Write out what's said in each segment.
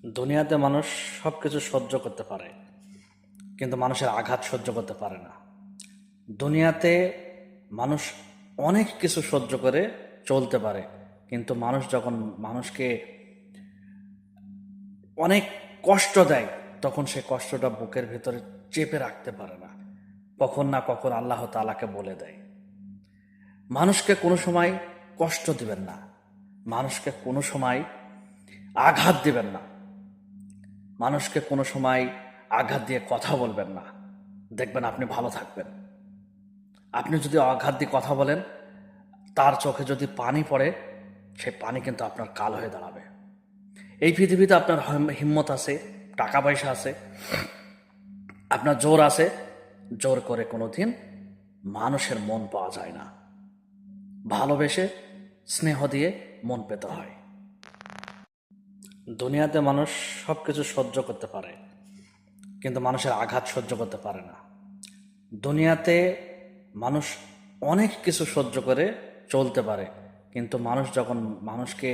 দুনিয়াতে মানুষ সব কিছু সহ্য করতে পারে, কিন্তু মানুষের আঘাত সহ্য করতে পারে না। দুনিয়াতে মানুষ অনেক কিছু সহ্য করে চলতে পারে, কিন্তু মানুষ যখন মানুষকে অনেক কষ্ট দেয়, তখন সে কষ্টটা বুকের ভেতরে চেপে রাখতে পারে না। কখন না কখন আল্লাহ তাআলাকে বলে দেয়। মানুষকে কোনো সময় কষ্ট দিবেন না, মানুষকে কোনো সময় আঘাত দিবেন না, মানুষকে কোনো সময় আঘাত দিয়ে কথা বলবেন না। দেখবেন আপনি ভালো থাকবেন। আপনি যদি আঘাত দিয়ে কথা বলেন, তার চোখে যদি পানি পড়ে, সেই পানি কিন্তু আপনার কাল হয়ে দাঁড়াবে। এই পৃথিবীতে আপনার হিম্মত আছে, টাকা পয়সা আছে, আপনার জোর আছে, জোর করে কোনোদিন মানুষের মন পাওয়া যায় না। ভালোবেসে স্নেহ দিয়ে মন পেতে হয়। দুনিয়াতে মানুষ সব কিছু সহ্য করতে পারে, কিন্তু মানুষের আঘাত সহ্য করতে পারে না। দুনিয়াতে মানুষ অনেক কিছু সহ্য করে চলতে পারে, কিন্তু মানুষ যখন মানুষকে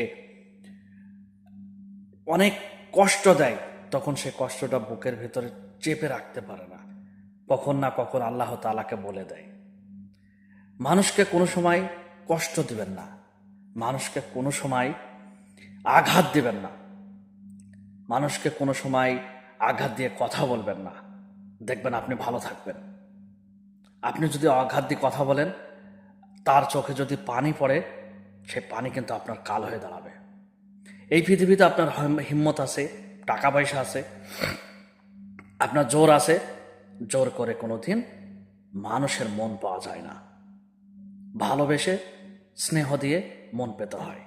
অনেক কষ্ট দেয়, তখন সে কষ্টটা বুকের ভেতরে চেপে রাখতে পারে না। কখন না কখন আল্লাহ তাআলাকে বলে দেয়। মানুষকে কোনো সময় কষ্ট দিবেন না, মানুষকে কোনো সময় আঘাত দিবেন না, মানুষকে কোনো সময় আঘাত দিয়ে কথা বলবেন না। দেখবেন আপনি ভালো থাকবেন। আপনি যদি আঘাত দিয়ে কথা বলেন, তার চোখে যদি পানি পড়ে, সে পানি কিন্তু আপনার কাল হয়ে দাঁড়াবে। এই পৃথিবীতে আপনার হিম্মত আছে, টাকা পয়সা আছে, আপনার জোর আছে, জোর করে কোনোদিন মানুষের মন পাওয়া যায় না। ভালোবেসে স্নেহ দিয়ে মন পেতে হয়।